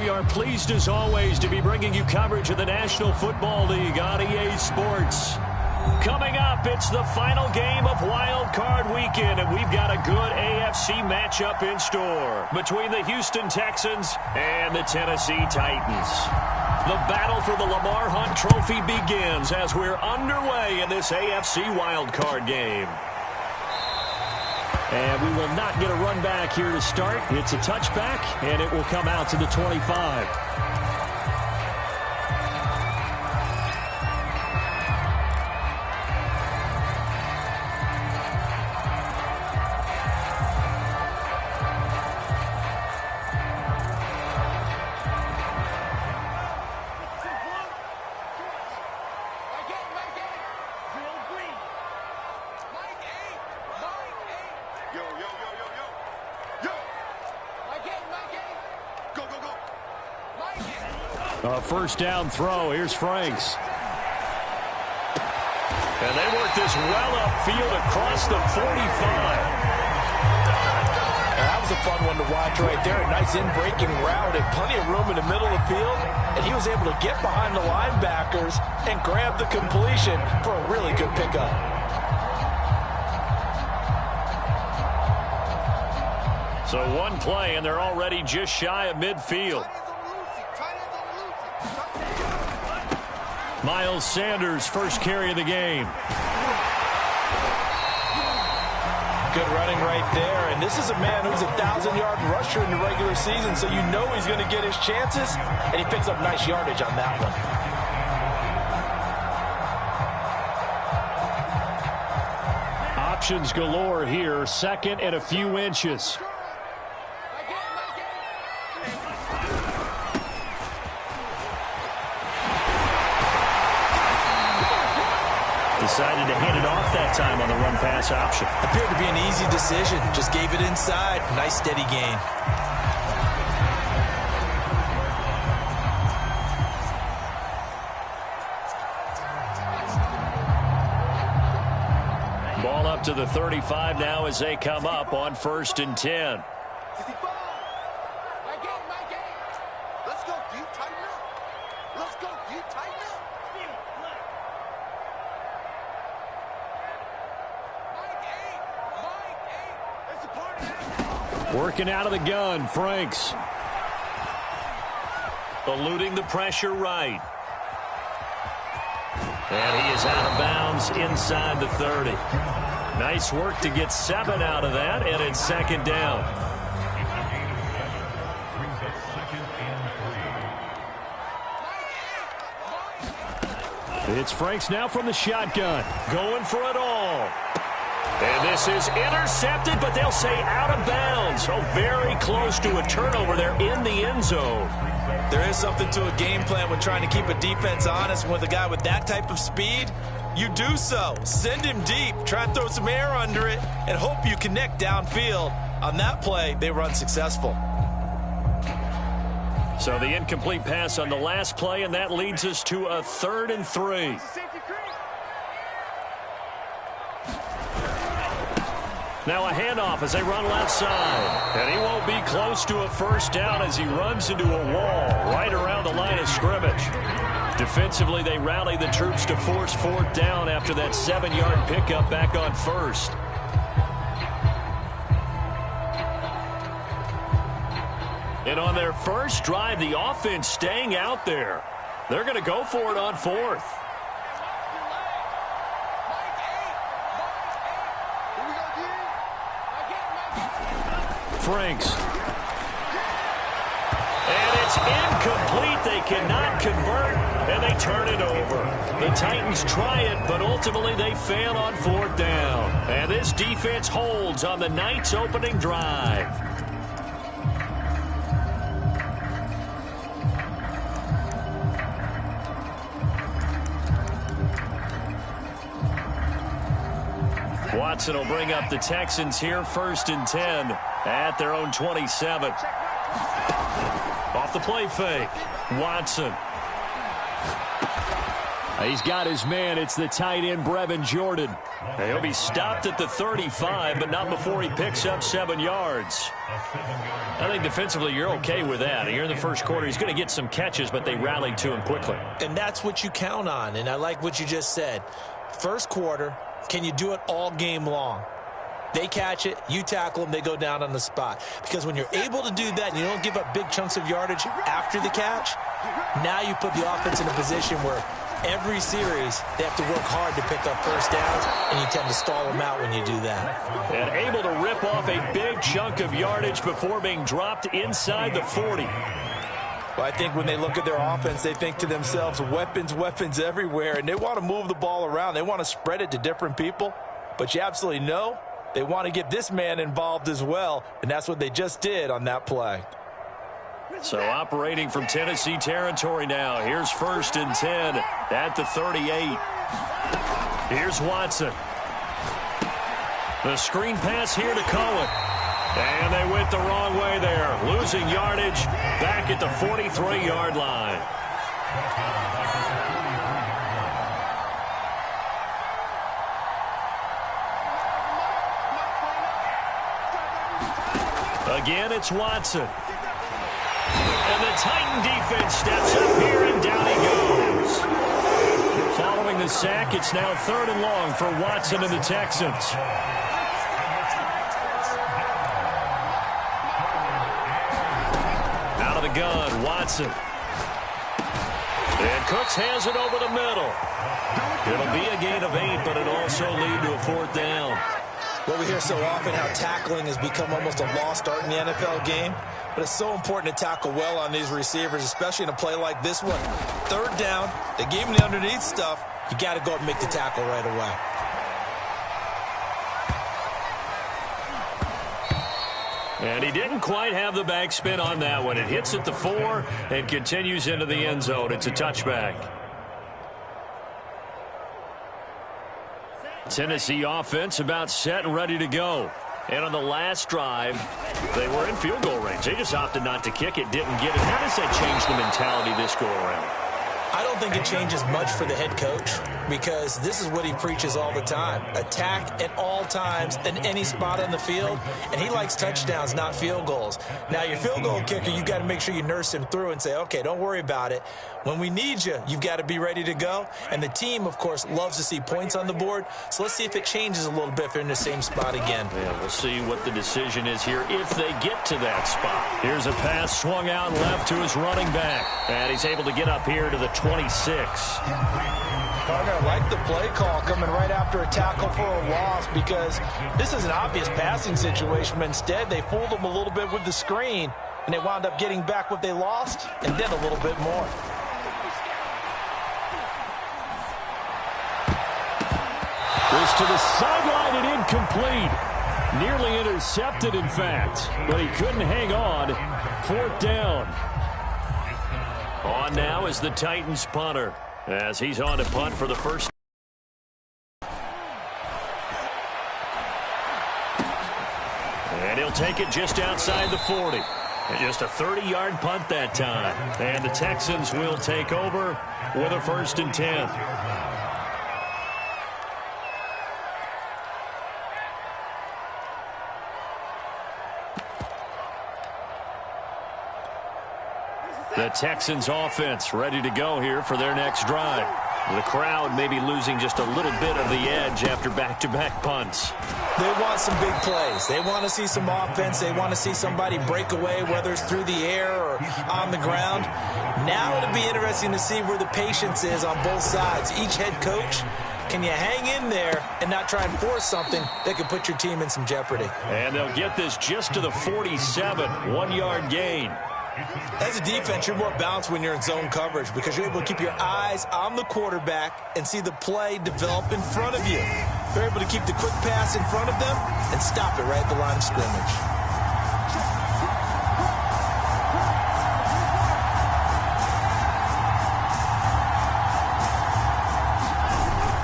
We are pleased as always to be bringing you coverage of the National Football League on EA Sports. Coming up, it's the final game of Wild Card Weekend, and we've got a good AFC matchup in store between the Houston Texans and the Tennessee Titans. The battle for the Lamar Hunt Trophy begins as we're underway in this AFC Wild Card game. And we will not get a run back here to start. It's a touchback, and it will come out to the 25. First down throw. Here's Franks. And they work this well upfield across the 45. That was a fun one to watch right there. A nice in-breaking route and plenty of room in the middle of the field. And he was able to get behind the linebackers and grab the completion for a really good pickup. So one play, and they're already just shy of midfield. Miles Sanders, first carry of the game. Good running right there. And this is a man who's a 1,000-yard rusher in the regular season, so you know he's going to get his chances, and he picks up nice yardage on that one. Options galore here. Second and a few inches. Decided to hand it off that time on the run-pass option. Appeared to be an easy decision. Just gave it inside. Nice steady gain. Ball up to the 35 now as they come up on 1st and 10. Working out of the gun, Franks. Eluding the pressure right. And he is out of bounds inside the 30. Nice work to get 7 out of that, and it's 2nd down. It's Franks now from the shotgun, going for it all. And this is intercepted, but they'll say out of bounds. So very close to a turnover there in the end zone. There is something to a game plan when trying to keep a defense honest. With a guy with that type of speed, you do so. Send him deep, try and throw some air under it, and hope you connect downfield. On that play, they run successful. So the incomplete pass on the last play, and that leads us to a 3rd and 3. Now a handoff as they run left side. And he won't be close to a first down as he runs into a wall right around the line of scrimmage. Defensively, they rally the troops to force 4th down after that 7-yard pickup back on 1st. And on their first drive, the offense staying out there. They're going to go for it on 4th. Franks. And it's incomplete. They cannot convert, and they turn it over. The Titans try it, but ultimately they fail on 4th down. And this defense holds on the night's opening drive. Watson will bring up the Texans here, 1st and 10 at their own 27. Off the play fake, Watson. He's got his man. It's the tight end, Brevin Jordan. He'll be stopped at the 35, but not before he picks up 7 yards. I think defensively you're okay with that. Here in the first quarter, he's going to get some catches, but they rallied to him quickly. And that's what you count on, and I like what you just said. First quarter, can you do it all game long? They catch it, you tackle them, they go down on the spot. Because when you're able to do that and you don't give up big chunks of yardage after the catch, now you put the offense in a position where every series they have to work hard to pick up first downs, and you tend to stall them out when you do that. And able to rip off a big chunk of yardage before being dropped inside the 40. Well, I think when they look at their offense, they think to themselves, weapons, weapons everywhere, and they want to move the ball around. They want to spread it to different people, but you absolutely know they want to get this man involved as well, and that's what they just did on that play. So operating from Tennessee territory now. Here's 1st and 10 at the 38. Here's Watson. The screen pass here to Cohen. And they went the wrong way there. Losing yardage back at the 43-yard line. Again, it's Watson. And the Titan defense steps up here, and down he goes. Following the sack, it's now 3rd and long for Watson and the Texans. Out of the gun, Watson. And Cooks has it over the middle. It'll be a gain of 8, but it'll also lead to a 4th down. Well, we hear so often how tackling has become almost a lost art in the NFL game. But it's so important to tackle well on these receivers, especially in a play like this one. 3rd down, they gave him the underneath stuff. You got to go up and make the tackle right away. And he didn't quite have the backspin on that one. It hits at the 4 and continues into the end zone. It's a touchback. Tennessee offense about set and ready to go. And on the last drive, they were in field goal range. They just opted not to kick it, didn't get it. How does that change the mentality this go around? I don't think it changes much for the head coach, because this is what he preaches all the time. Attack at all times in any spot on the field, and he likes touchdowns, not field goals. Now, your field goal kicker, you've got to make sure you nurse him through and say, okay, don't worry about it. When we need you, you've got to be ready to go. And the team, of course, loves to see points on the board. So let's see if it changes a little bit if they're in the same spot again. Yeah, we'll see what the decision is here if they get to that spot. Here's a pass swung out left to his running back. And he's able to get up here to the 26. Partner, I like the play call coming right after a tackle for a loss, because this is an obvious passing situation, but instead they fooled them a little bit with the screen, and they wound up getting back what they lost and then a little bit more. Goes to the sideline and incomplete. Nearly intercepted, in fact, but he couldn't hang on. 4th down. On now is the Titans punter, as he's on to punt for the first. And he'll take it just outside the 40. And just a 30-yard punt that time. And the Texans will take over with a 1st and 10. The Texans offense ready to go here for their next drive. The crowd may be losing just a little bit of the edge after back-to-back punts. They want some big plays. They want to see some offense. They want to see somebody break away, whether it's through the air or on the ground. Now it'll be interesting to see where the patience is on both sides. Each head coach, can you hang in there and not try and force something that could put your team in some jeopardy? And they'll get this just to the 47, 1-yard gain. As a defense, you're more balanced when you're in zone coverage, because you're able to keep your eyes on the quarterback and see the play develop in front of you. You're able to keep the quick pass in front of them and stop it right at the line of scrimmage.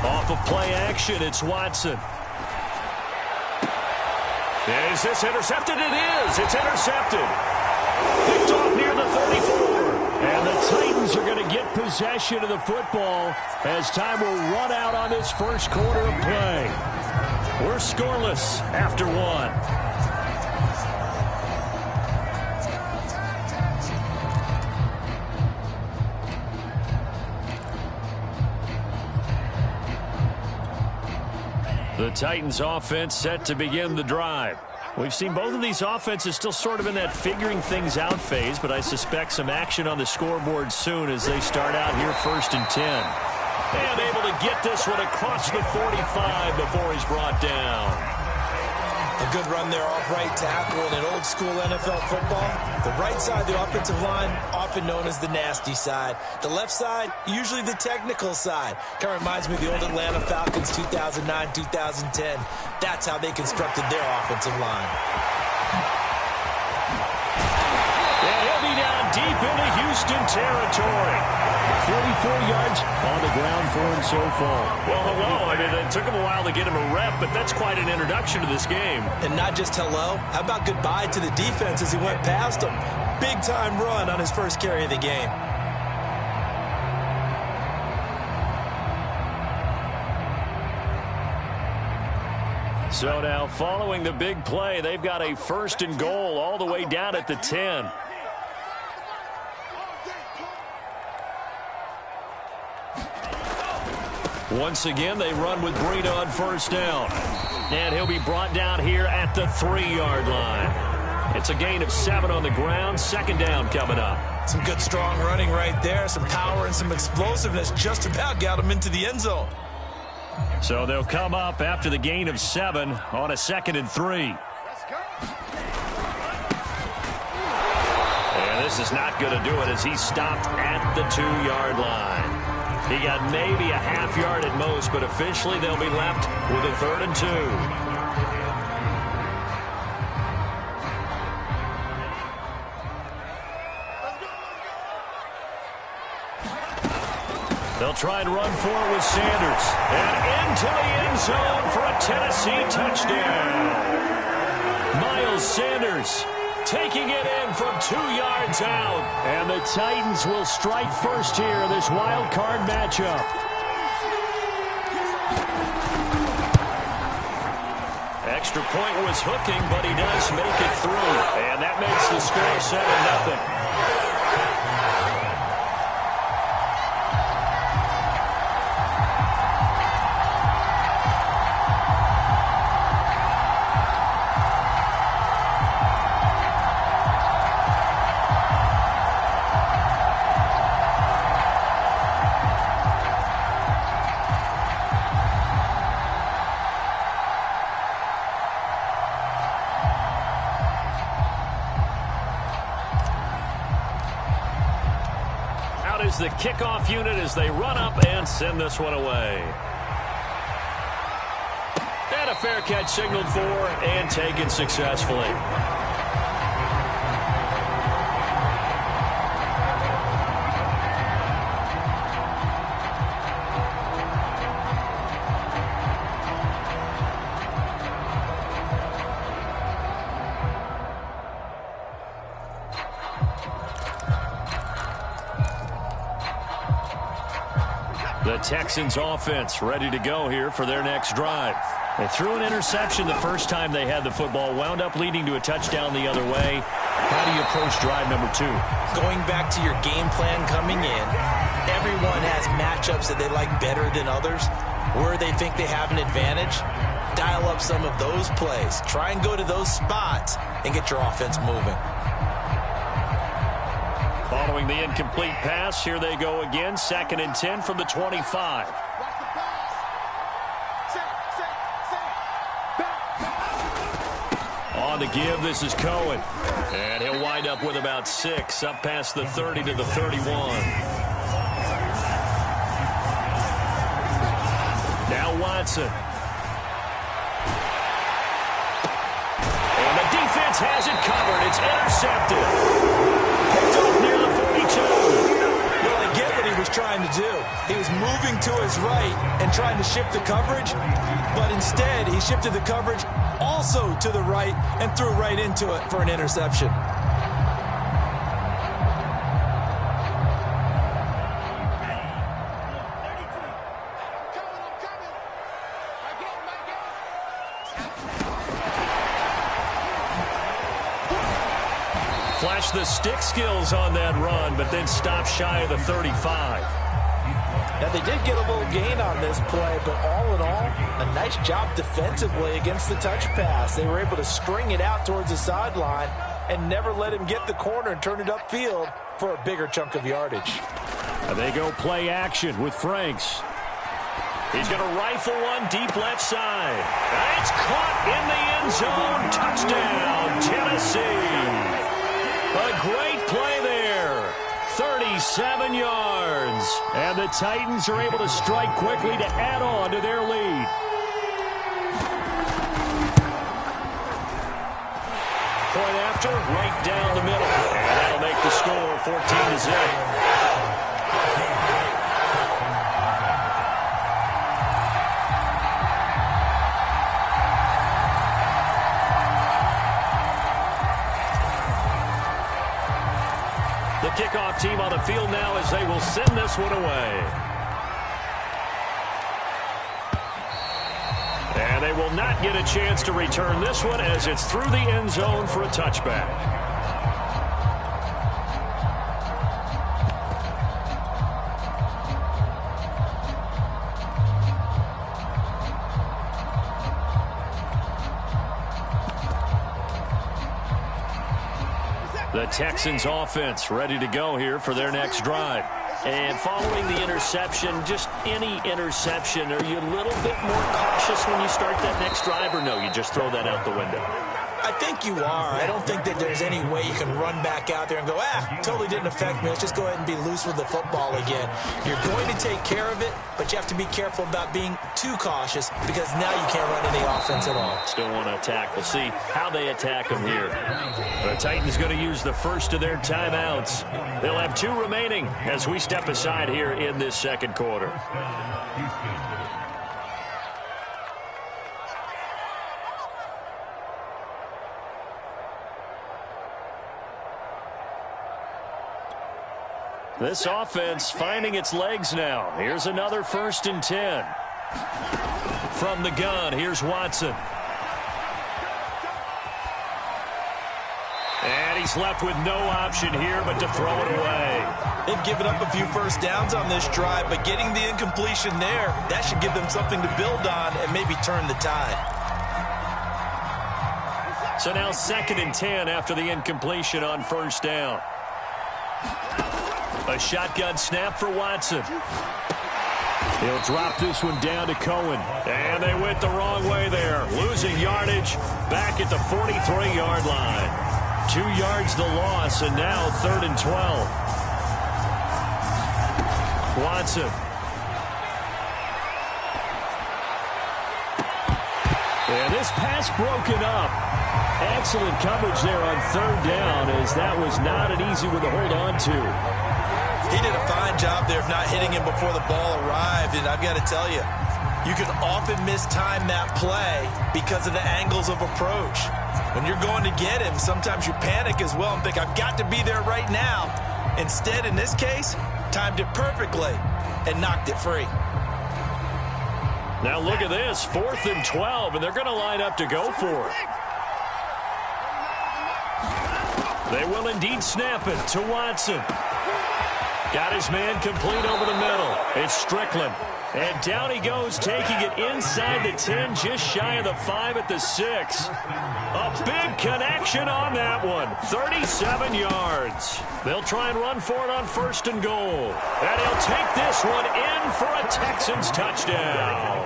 Off of play action, it's Watson. Is this intercepted? It is. It's intercepted. Picked off near the 34. And the Titans are going to get possession. possession of the football as time will run out on this first quarter of play. We're scoreless after one. The Titans offense set to begin the drive. We've seen both of these offenses still sort of in that figuring things out phase, but I suspect some action on the scoreboard soon as they start out here 1st and 10. And able to get this one across the 45 before he's brought down. A good run there off right tackle in an old school NFL football. The right side of the offensive line, often known as the nasty side. The left side, usually the technical side. Kind of reminds me of the old Atlanta Falcons 2009-2010. That's how they constructed their offensive line. And he'll be down deep into Houston territory. 44 yards on the ground for him so far. Well, hello. I mean, it took him a while to get him a rep, but that's quite an introduction to this game. And not just hello. How about goodbye to the defense as he went past him? Big-time run on his first carry of the game. So now, following the big play, they've got a 1st and goal all the way down at the 10. Once again, they run with Breida on 1st down. And he'll be brought down here at the 3-yard line. It's a gain of 7 on the ground. 2nd down coming up. Some good, strong running right there. Some power and some explosiveness just about got him into the end zone. So they'll come up after the gain of 7 on a 2nd and 3. And this is not going to do it as he's stopped at the 2-yard line. He got maybe a half yard at most, but officially they'll be left with a 3rd and 2. They'll try and run for it with Sanders. And into the end zone for a Tennessee touchdown. Miles Sanders taking it in from 2 yards out. And the Titans will strike first here in this wild card matchup. Extra point was hooking, but he does make it through. And that makes the score 7-0. The kickoff unit as they run up and send this one away. And a fair catch signaled for and taken successfully. The Texans offense ready to go here for their next drive. They threw an interception the first time they had the football, wound up leading to a touchdown the other way. How do you approach drive number 2? Going back to your game plan coming in, everyone has matchups that they like better than others, where they think they have an advantage. Dial up some of those plays. Try and go to those spots and get your offense moving. Following the incomplete pass, here they go again. 2nd and 10 from the 25. On the give, this is Cohen. And he'll wind up with about 6, up past the 30 to the 31. Now Watson. And the defense has it covered. It's intercepted. Picked off near the 42. Well, I get what he was trying to do. He was moving to his right and trying to shift the coverage, but instead he shifted the coverage also to the right and threw right into it for an interception. match the stick skills on that run, but then stop shy of the 35. Now, they did get a little gain on this play, but all in all, a nice job defensively against the touch pass. They were able to string it out towards the sideline and never let him get the corner and turn it upfield for a bigger chunk of yardage. And they go play action with Franks. He's going to rifle one deep left side. It's caught in the end zone. Touchdown, Tennessee. A great play there. 37 yards. And the Titans are able to strike quickly to add on to their lead. Point after, right down the middle. And that'll make the score 14-0. The kickoff team on the field now as they will send this one away. And they will not get a chance to return this one as it's through the end zone for a touchback. The Texans offense ready to go here for their next drive. And following the interception, just any interception, are you a little bit more cautious when you start that next drive, or no, you just throw that out the window? I think you are. I don't think that there's any way you can run back out there and go, totally didn't affect me. Let's just go ahead and be loose with the football again. You're going to take care of it, but you have to be careful about being too cautious because now you can't run any offense at all. Still want to attack. We'll see how they attack them here. The Titans going to use the first of their timeouts. They'll have 2 remaining as we step aside here in this second quarter. This offense finding its legs now. Here's another 1st and 10. From the gun, here's Watson. And he's left with no option here but to throw it away. They've given up a few first downs on this drive, but getting the incompletion there, that should give them something to build on and maybe turn the tide. So now 2nd and 10 after the incompletion on 1st down. A shotgun snap for Watson. He'll drop this one down to Cohen. And they went the wrong way there. Losing yardage back at the 43-yard line. 2 yards the loss, and now 3rd and 12. Watson. And this pass broken up. Excellent coverage there on 3rd down, as that was not an easy one to hold on to. He did a fine job there of not hitting him before the ball arrived, and I've got to tell you, you can often mistime that play because of the angles of approach. When you're going to get him, sometimes you panic as well and think, I've got to be there right now. Instead, in this case, timed it perfectly and knocked it free. Now look at this, 4th and 12, and they're going to line up to go for it. They will indeed snap it to Watson. Got his man complete over the middle. It's Strickland. And down he goes, taking it inside the 10, just shy of the 5 at the 6. A big connection on that one. 37 yards. They'll try and run for it on 1st and goal. And he'll take this one in for a Texans touchdown.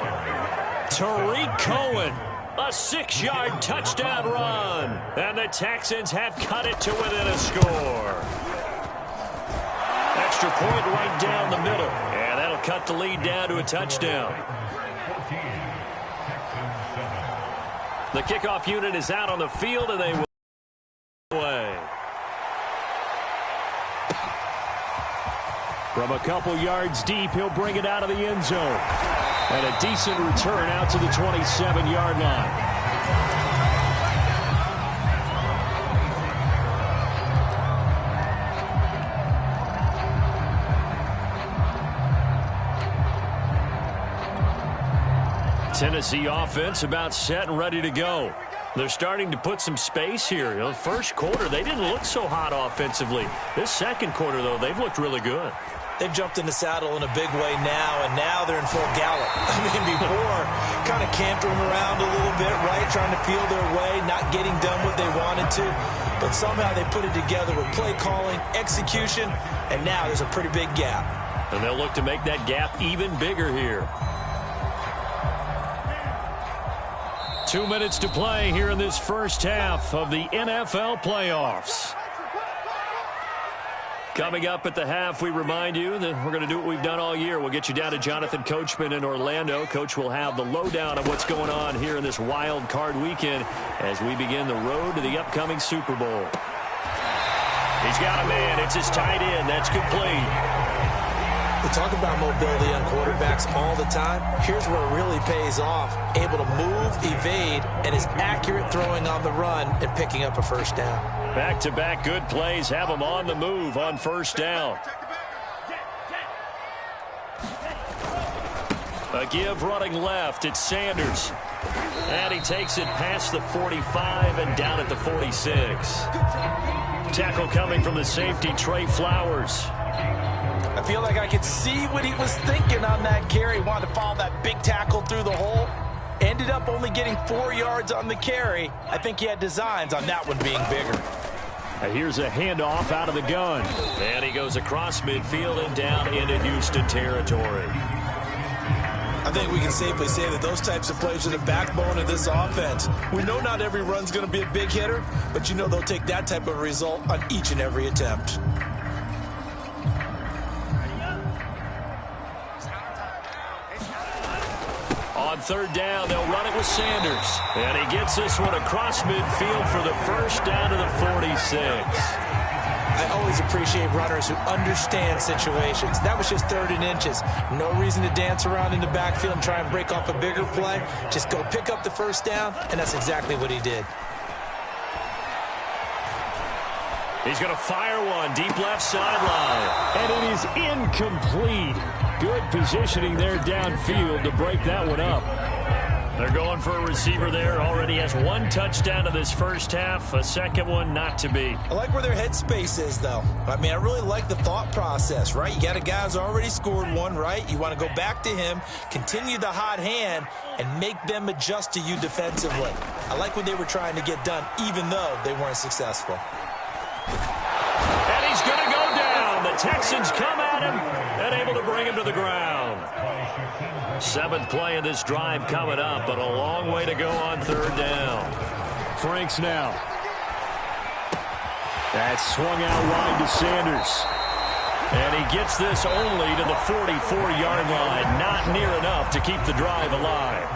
Tariq Cohen. A 6-yard touchdown run. And the Texans have cut it to within a score. Extra point right down the middle. And that'll cut the lead down to a touchdown. The kickoff unit is out on the field, and they will away. From a couple yards deep, he'll bring it out of the end zone. And a decent return out to the 27-yard line. Tennessee offense about set and ready to go. They're starting to put some space here. You know, the first quarter, they didn't look so hot offensively. This second quarter, though, they've looked really good. They've jumped in the saddle in a big way now, and now they're in full gallop. I mean, before, kind of cantering around a little bit, right, trying to feel their way, not getting done what they wanted to. But somehow they put it together with play calling, execution, and now there's a pretty big gap. And they'll look to make that gap even bigger here. 2 minutes to play here in this first half of the NFL playoffs. Coming up at the half, we remind you that we're going to do what we've done all year. We'll get you down to Jonathan Coachman in Orlando. Coach will have the lowdown of what's going on here in this wild card weekend as we begin the road to the upcoming Super Bowl. He's got a man. It's his tight end. That's complete. We talk about mobility on quarterbacks all the time. Here's where it really pays off. Able to move, evade, and is accurate throwing on the run and picking up a first down. Back-to-back good plays have him on the move on first down. A give running left. It's Sanders. And he takes it past the 45 and down at the 46. Tackle coming from the safety, Trey Flowers. I feel like I could see what he was thinking on that carry. Wanted to follow that big tackle through the hole. Ended up only getting 4 yards on the carry. I think he had designs on that one being bigger. Here's a handoff out of the gun. And he goes across midfield and down into Houston territory. I think we can safely say that those types of plays are the backbone of this offense. We know not every run's going to be a big hitter, but you know they'll take that type of result on each and every attempt. On third down, they'll run it with Sanders. And he gets this one across midfield for the first down to the 46. I always appreciate runners who understand situations. That was just 3rd and inches. No reason to dance around in the backfield and try and break off a bigger play. Just go pick up the first down, and that's exactly what he did. He's going to fire one deep left sideline. And it is incomplete. Good positioning there downfield to break that one up. They're going for a receiver there. Already has 1 touchdown in this first half. A second one not to be. I like where their headspace is, though. I mean, I really like the thought process, right? You got a guy who's already scored one, right? You want to go back to him, continue the hot hand, and make them adjust to you defensively. I like what they were trying to get done, even though they weren't successful. And he's going to go down. The Texans come at him and able to bring him to the ground. 7th play of this drive coming up, but a long way to go on third down. Franks now. That's swung out wide to Sanders. And he gets this only to the 44-yard line. Not near enough to keep the drive alive.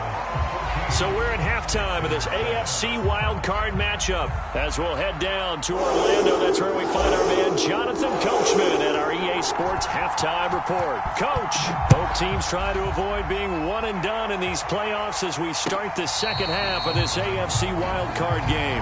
So we're at halftime of this AFC wildcard matchup as we'll head down to Orlando. That's where we find our man Jonathan Coachman at our EA Sports Halftime Report. Coach, both teams try to avoid being one and done in these playoffs as we start the second half of this AFC wildcard game.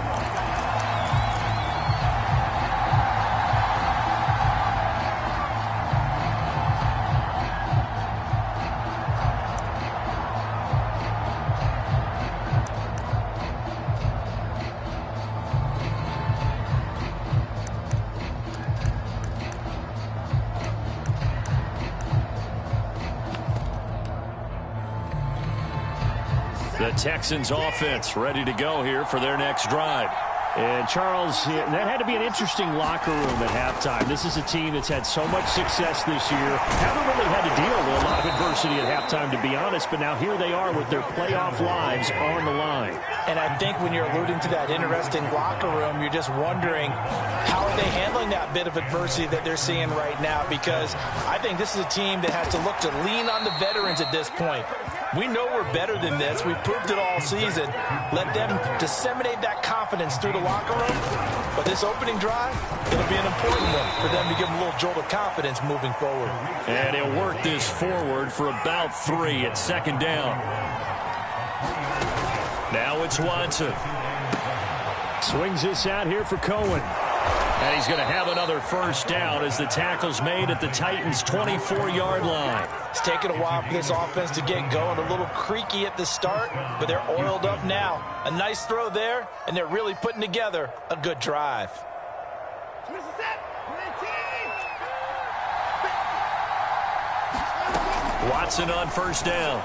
The Texans offense ready to go here for their next drive. And, Charles, that had to be an interesting locker room at halftime. This is a team that's had so much success this year. Haven't really had to deal with a lot of adversity at halftime, to be honest. But now here they are with their playoff lives on the line. And I think when you're alluding to that interesting locker room, you're just wondering how are they handling that bit of adversity that they're seeing right now? Because I think this is a team that has to look to lean on the veterans at this point. We know we're better than this. We've proved it all season. Let them disseminate that confidence through the locker room. But this opening drive, it'll be an important one for them to give them a little jolt of confidence moving forward. And he'll work this forward for about 3 at second down. Now it's Watson. Swings this out here for Cohen. And he's going to have another first down as the tackle's made at the Titans' 24-yard line. It's taken a while for this offense to get going. A little creaky at the start, but they're oiled up now. A nice throw there, and they're really putting together a good drive. Watson on first down.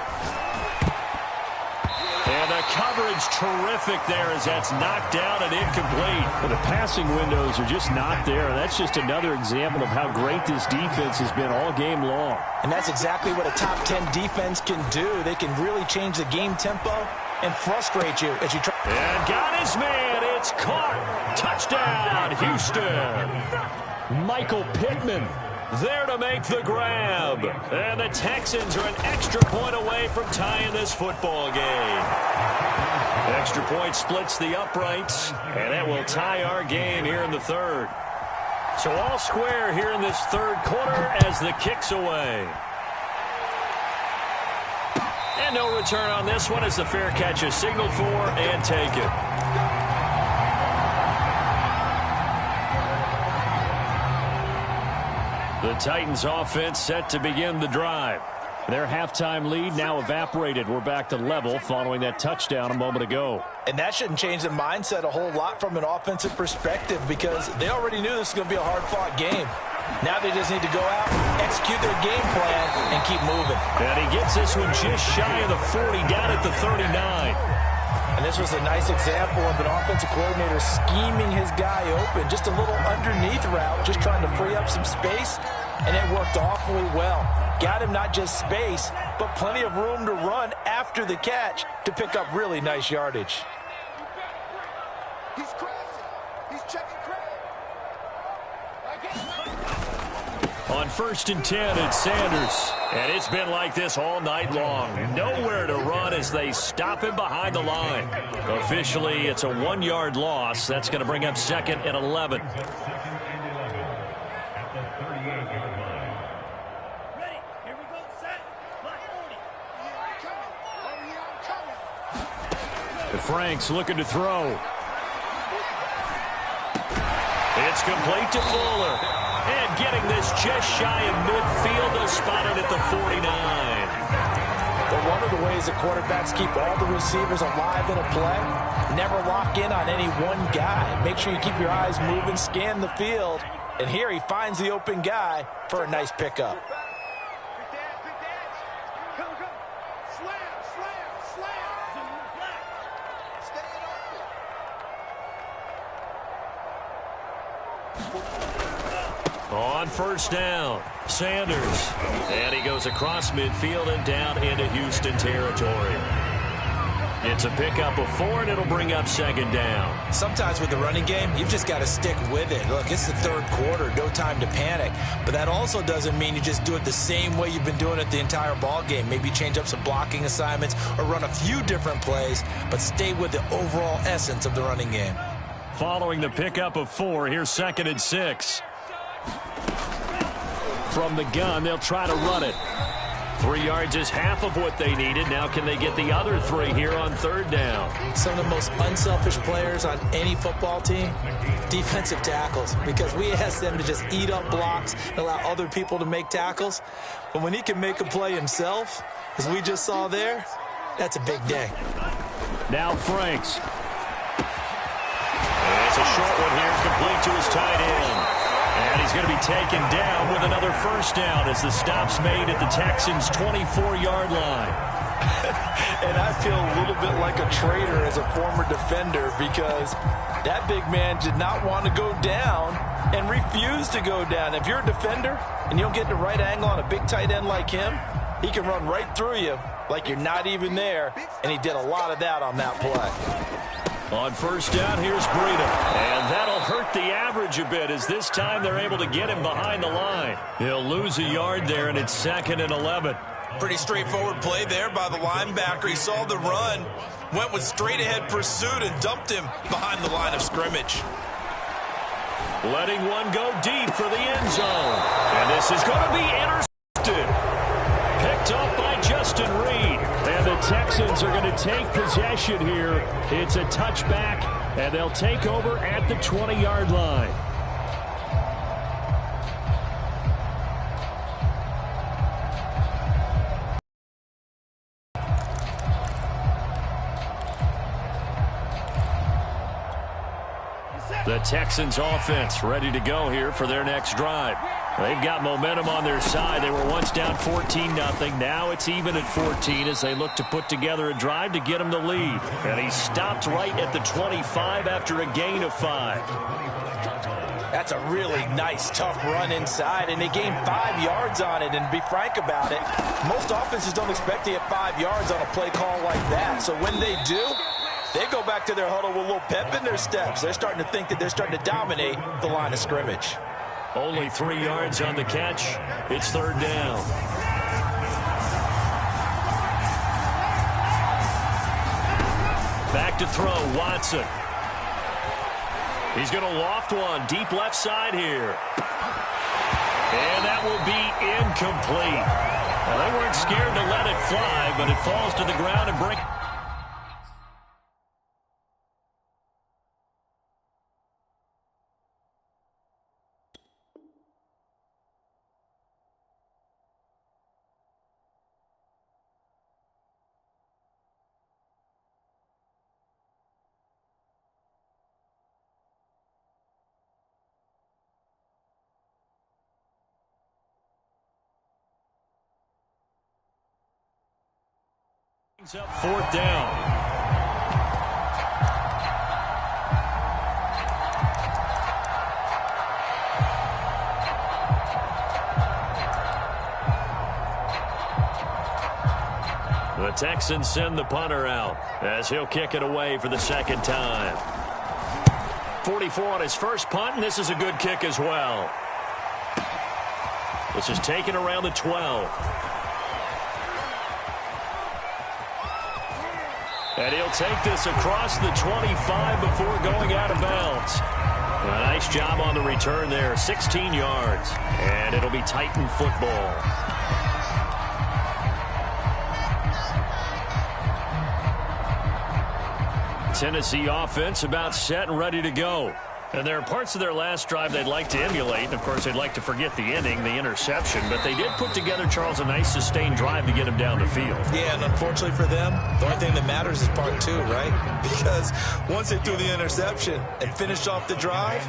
And the coverage terrific there as that's knocked down and incomplete. Well, the passing windows are just not there. That's just another example of how great this defense has been all game long. And that's exactly what a top 10 defense can do. They can really change the game tempo and frustrate you as you try. And got his man. It's caught. Touchdown, Houston. Michael Pittman there to make the grab. And the Texans are an extra point away from tying this football game. Extra point splits the uprights, and that will tie our game here in the third. So all square here in this third quarter as the kick's away. And no return on this one as the fair catch is signaled for and taken. The Titans offense set to begin the drive. Their halftime lead now evaporated. We're back to level following that touchdown a moment ago. And that shouldn't change the mindset a whole lot from an offensive perspective because they already knew this was going to be a hard-fought game. Now they just need to go out, execute their game plan, and keep moving. And he gets this one just shy of the 40, down at the 39. And this was a nice example of an offensive coordinator scheming his guy open. Just a little underneath route, just trying to free up some space, and it worked awfully well. Got him not just space, but plenty of room to run after the catch to pick up really nice yardage. He's crossing. He's checking credit. On 1st and 10, it's Sanders. And it's been like this all night long. Nowhere to run as they stop him behind the line. Officially, it's a 1-yard loss. That's going to bring up 2nd and 11. Frank's looking to throw. It's complete to Fuller. And getting this just shy of midfield, they'll spot it at the 49. But one of the ways the quarterbacks keep all the receivers alive in a play, never lock in on any one guy. Make sure you keep your eyes moving, scan the field. And here he finds the open guy for a nice pickup. On 1st down, Sanders. And he goes across midfield and down into Houston territory. It's a pickup of 4, and it'll bring up 2nd down. Sometimes with the running game, you've just got to stick with it. Look, it's the third quarter, no time to panic. But that also doesn't mean you just do it the same way you've been doing it the entire ball game. Maybe change up some blocking assignments or run a few different plays, but stay with the overall essence of the running game. Following the pickup of 4, here's 2nd and 6. From the gun, they'll try to run it. 3 yards is half of what they needed. Now can they get the other 3 here on 3rd down? Some of the most unselfish players on any football team, defensive tackles, because we ask them to just eat up blocks and allow other people to make tackles. But when he can make a play himself, as we just saw there, that's a big day. Now Franks. And it's a short one here, complete to his tight end. And he's going to be taken down with another first down as the stop's made at the Texans' 24-yard line. And I feel a little bit like a traitor as a former defender because that big man did not want to go down and refused to go down. If you're a defender and you don't get the right angle on a big tight end like him, he can run right through you like you're not even there, and he did a lot of that on that play. On 1st down, here's Breida. And that'll hurt the average a bit as this time they're able to get him behind the line. He'll lose a yard there, and it's 2nd and 11. Pretty straightforward play there by the linebacker. He saw the run, went with straight-ahead pursuit, and dumped him behind the line of scrimmage. Letting one go deep for the end zone. And this is going to be intercepted. Picked up by Justin Reed. And the Texans are going to take possession here. It's a touchback, and they'll take over at the 20-yard line. The Texans offense ready to go here for their next drive. They've got momentum on their side. They were once down 14-0. Now it's even at 14 as they look to put together a drive to get them the lead. And he stopped right at the 25 after a gain of 5. That's a really nice, tough run inside, and they gained 5 yards on it. And to be frank about it, most offenses don't expect to get 5 yards on a play call like that. So when they do, they go back to their huddle with a little pep in their steps. They're starting to think that they're starting to dominate the line of scrimmage. Only 3 yards on the catch. It's 3rd down. Back to throw, Watson. He's going to loft one deep left side here. And that will be incomplete. Well, they weren't scared to let it fly, but it falls to the ground and breaks. Up 4th down. The Texans send the punter out as he'll kick it away for the 2nd time. 44 on his first punt, and this is a good kick as well. This is taken around the 12. And he'll take this across the 25 before going out of bounds. A nice job on the return there, 16 yards. And it'll be Titan football. Tennessee offense about set and ready to go. And there are parts of their last drive they'd like to emulate. And, of course, they'd like to forget the inning, the interception. But they did put together, Charles, a nice sustained drive to get him down the field. Yeah, and unfortunately for them, the only thing that matters is part 2, right? Because once they threw the interception and finished off the drive,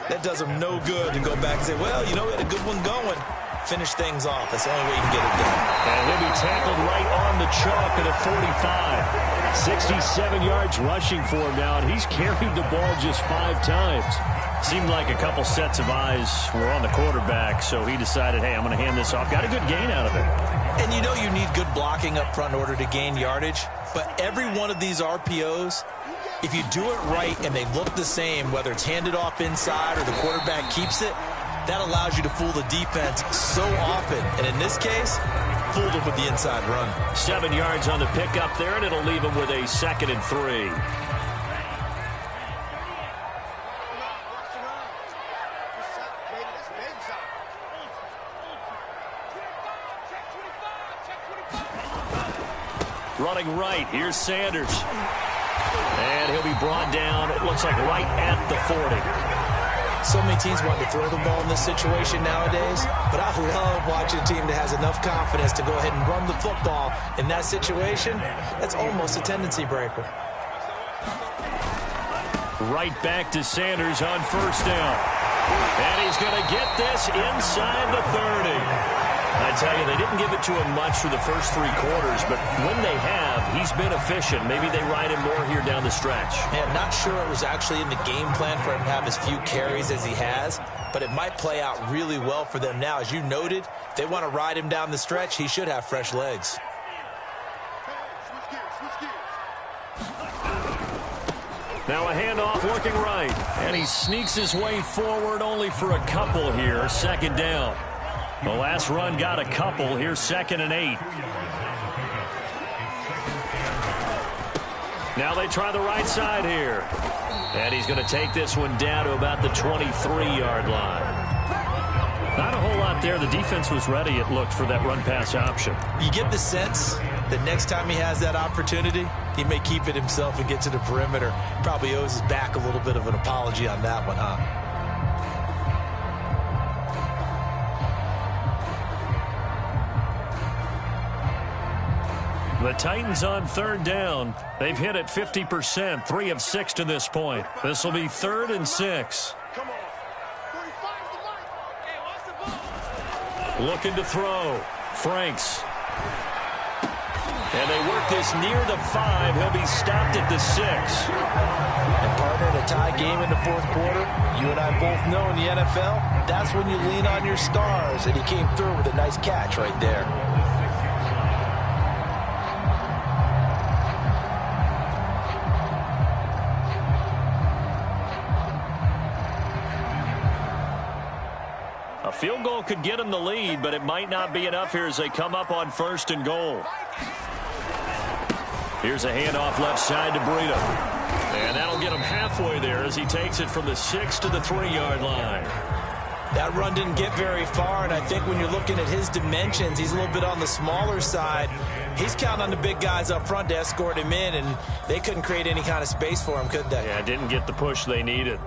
that does them no good to go back and say, well, you know, we had a good one going. Finish things off. That's the only way you can get it done. And he'll be tackled right on the chalk at a 45. 67 yards rushing for him now, and he's carried the ball just 5 times. Seemed like a couple sets of eyes were on the quarterback, so he decided, hey, I'm going to hand this off. Got a good gain out of it. And you know you need good blocking up front in order to gain yardage, but every one of these RPOs, if you do it right and they look the same, whether it's handed off inside or the quarterback keeps it, that allows you to fool the defense so often. And in this case, fooled him with the inside run. 7 yards on the pickup there, and it'll leave him with a 2nd and 3. Running right, here's Sanders. And he'll be brought down, it looks like right at the 40. So many teams want to throw the ball in this situation nowadays, but I love watching a team that has enough confidence to go ahead and run the football in that situation. That's almost a tendency breaker. Right back to Sanders on 1st down. And he's going to get this inside the 30. I tell you, they didn't give it to him much for the first 3 quarters, but when they have, he's been efficient. Maybe they ride him more here down the stretch. Yeah, not sure it was actually in the game plan for him to have as few carries as he has, but it might play out really well for them now. As you noted, if they want to ride him down the stretch, he should have fresh legs. Now a handoff working right, and he sneaks his way forward only for a couple here, 2nd down. The last run got a couple. Here's 2nd and 8. Now they try the right side here. And he's going to take this one down to about the 23-yard line. Not a whole lot there. The defense was ready, it looked, for that run-pass option. You get the sense that next time he has that opportunity, he may keep it himself and get to the perimeter. Probably owes his back a little bit of an apology on that one, huh? The Titans on third down. They've hit it 50%, 3 of 6 to this point. This will be 3rd and 6. Come on. 35's the line. Hey, watch the ball. Looking to throw. Franks. And they work this near the 5. He'll be stopped at the 6. And partner, in a tie game in the fourth quarter, you and I both know in the NFL, that's when you lean on your stars, and he came through with a nice catch right there. A field goal could get him the lead, but it might not be enough here as they come up on 1st and goal. Here's a handoff left side to Breida. And that'll get him halfway there as he takes it from the 6 to the 3-yard line. That run didn't get very far, and I think when you're looking at his dimensions, he's a little bit on the smaller side. He's counting on the big guys up front to escort him in, and they couldn't create any kind of space for him, could they? Yeah, didn't get the push they needed.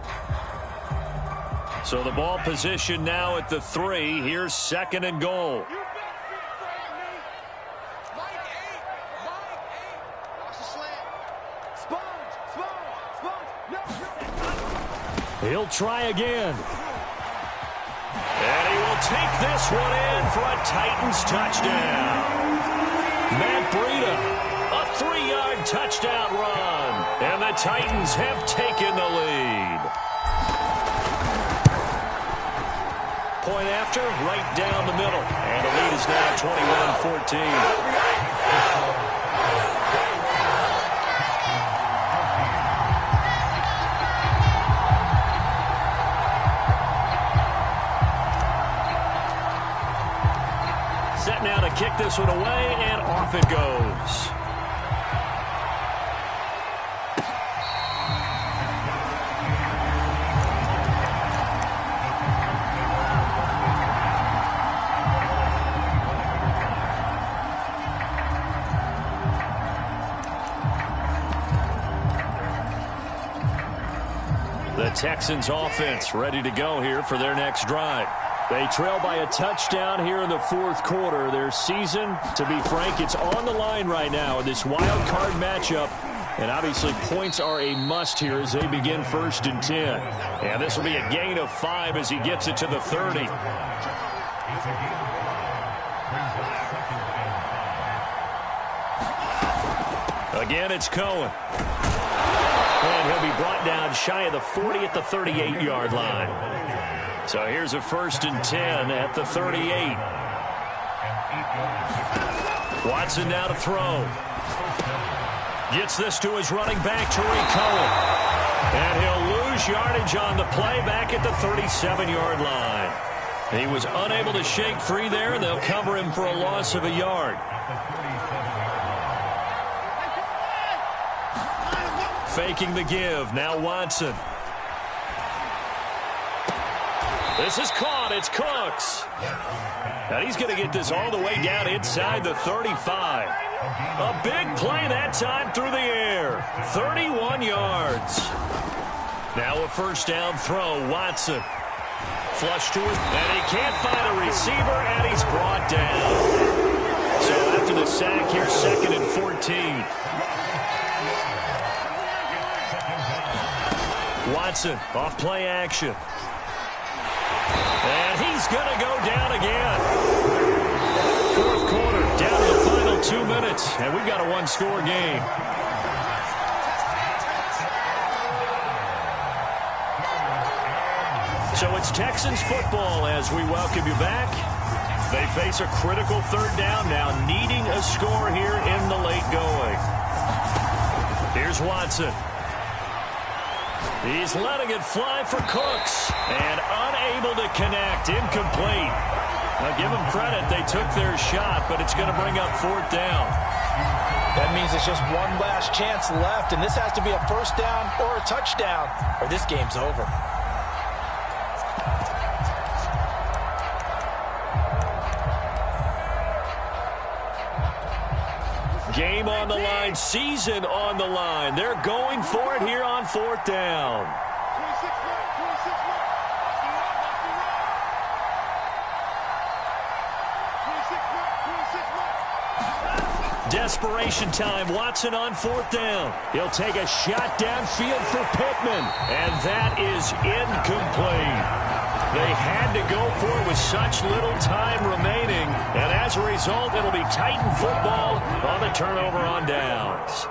So the ball position now at the 3. Here's 2nd and goal. He'll try again. And he will take this one in for a Titans touchdown. Matt Breida, a 3-yard touchdown run. And the Titans have taken the lead. Point after, right down the middle. And the lead is now 21-14. Set now to kick this one away, and off it goes. The Texans offense ready to go here for their next drive. They trail by a touchdown here in the fourth quarter. Their season, to be frank, it's on the line right now in this wild card matchup. And obviously points are a must here as they begin 1st and 10. And this will be a gain of 5 as he gets it to the 30. Again, it's Cohen. And he'll be brought down shy of the 40 at the 38-yard line. So here's a 1st and 10 at the 38. Watson now to throw. Gets this to his running back, Tariq Cohen. And he'll lose yardage on the play back at the 37-yard line. He was unable to shake free there, and they'll cover him for a loss of a yard. Faking the give. Now Watson. This is caught. It's Cooks. And he's going to get this all the way down inside the 35. A big play that time through the air. 31 yards. Now a 1st down throw. Watson. Flush to it. And he can't find a receiver, and he's brought down. So after the sack, here's 2nd and 14. Watson off play action. And he's going to go down again. Fourth quarter, down to the final 2 minutes, and we've got a 1-score game. So it's Texans football as we welcome you back. They face a critical 3rd down now, needing a score here in the late going. Here's Watson. He's letting it fly for Cooks, and unable to connect, incomplete. Now give them credit, they took their shot, but it's going to bring up 4th down. That means it's just one last chance left, and this has to be a 1st down or a touchdown, or this game's over. Game on the line, season on the line. They're going for it here on 4th down. desperation time. Watson on 4th down. He'll take a shot downfield for Pittman, and that is incomplete. They had to go for it with such little time remaining, and as a result, it'll be Titan football on the turnover on downs.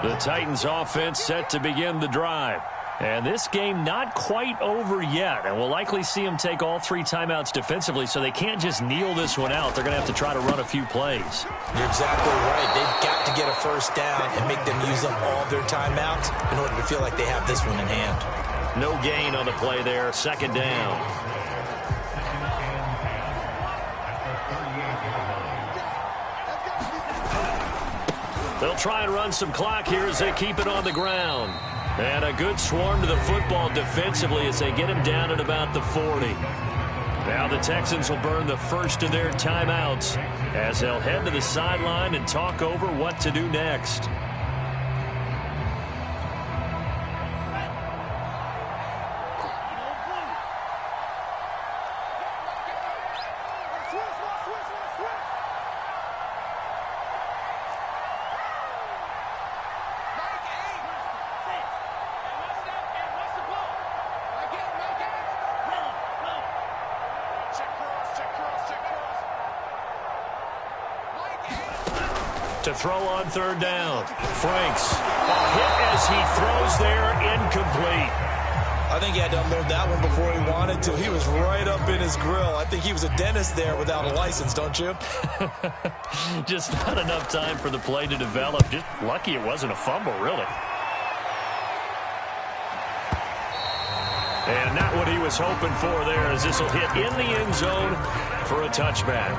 The Titans offense set to begin the drive. And this game not quite over yet, and we'll likely see them take all 3 timeouts defensively, so they can't just kneel this one out. They're going to have to try to run a few plays. You're exactly right. They've got to get a first down and make them use up all their timeouts in order to feel like they have this one in hand. No gain on the play there, 2nd down. They'll try and run some clock here as they keep it on the ground. And a good swarm to the football defensively as they get him down at about the 40. Now the Texans will burn the first of their timeouts as they'll head to the sideline and talk over what to do next. To throw on 3rd down. Franks. A hit as he throws there, incomplete. I think he had to unload that one before he wanted to. He was right up in his grill. I think he was a dentist there without a license, don't you? Just not enough time for the play to develop. Just lucky it wasn't a fumble, really. And not what he was hoping for there, as this will hit in the end zone for a touchback.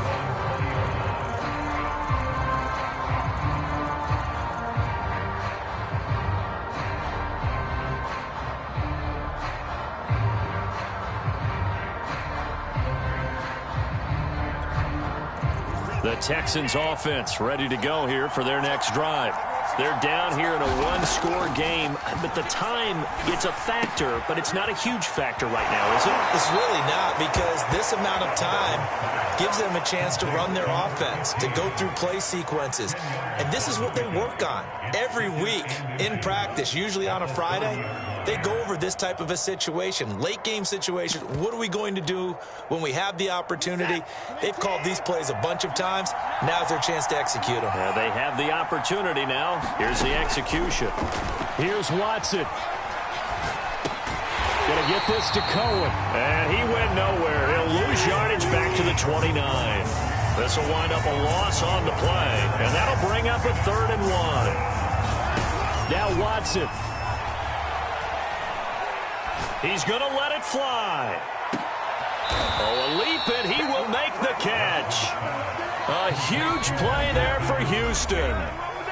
The Texans offense ready to go here for their next drive. They're down here in a one-score game, but the time, it's a factor, but it's not a huge factor right now, is it? It's really not, because this amount of time gives them a chance to run their offense, to go through play sequences. And this is what they work on every week in practice, usually on a Friday. They go over this type of a situation, late game situation. What are we going to do when we have the opportunity? They've called these plays a bunch of times. Now's their chance to execute them. Yeah, they have the opportunity now. Here's the execution. Here's Watson. Gonna get this to Cohen. And he went nowhere. He'll lose yardage back to the 29. This will wind up a loss on the play. And that'll bring up a 3rd and 1. Now Watson. He's going to let it fly. Oh, a leap, and he will make the catch. A huge play there for Houston.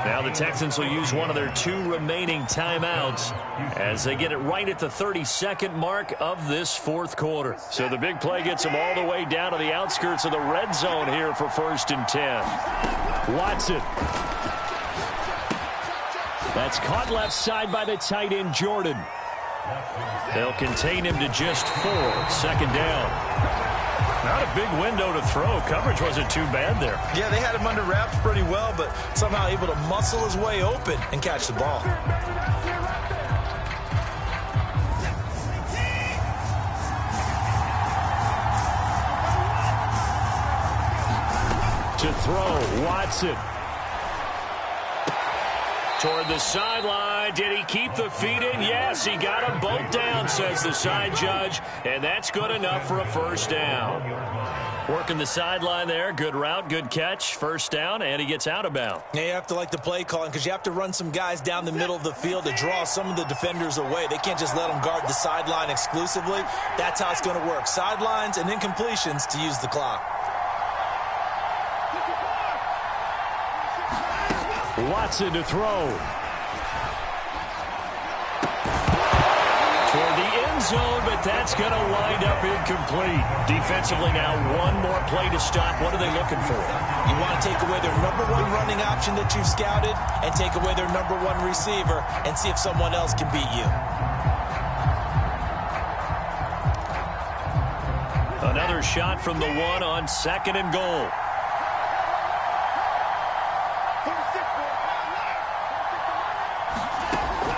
Now the Texans will use one of their 2 remaining timeouts as they get it right at the 32nd mark of this 4th quarter. So the big play gets them all the way down to the outskirts of the red zone here for 1st and 10. Watson. That's caught left side by the tight end, Jordan. They'll contain him to just 4. 2nd down. Not a big window to throw. Coverage wasn't too bad there. Yeah, they had him under wraps pretty well, but somehow able to muscle his way open and catch the ball. To throw, Watson. Toward the sideline. Did he keep the feet in? Yes, he got them both down, says the side judge, and that's good enough for a 1st down. Working the sideline there. Good route, good catch. 1st down, and he gets out of bounds. Yeah, you have to like the play calling because you have to run some guys down the middle of the field to draw some of the defenders away. They can't just let them guard the sideline exclusively. That's how it's going to work. Sidelines and incompletions to use the clock. Watson to throw. Toward the end zone, but that's going to wind up incomplete. Defensively now, one more play to stop. What are they looking for? You want to take away their number 1 running option that you've scouted and take away their number 1 receiver and see if someone else can beat you. Another shot from the 1 on 2nd and goal.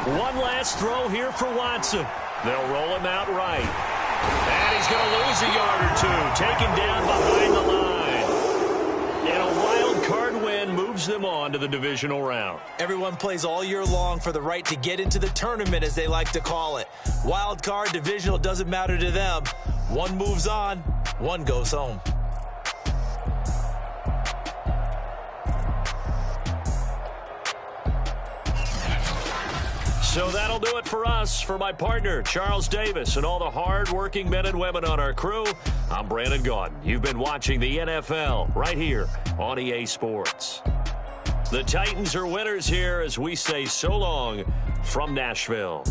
One last throw here for Watson. They'll roll him out right. And he's going to lose a yard or two. Taken down behind the line. And a wild card win moves them on to the divisional round. Everyone plays all year long for the right to get into the tournament, as they like to call it. Wild card, divisional, doesn't matter to them. One moves on, one goes home. So that'll do it for us. For my partner, Charles Davis, and all the hard-working men and women on our crew, I'm Brandon Gaudin. You've been watching the NFL right here on EA Sports. The Titans are winners here as we say so long from Nashville.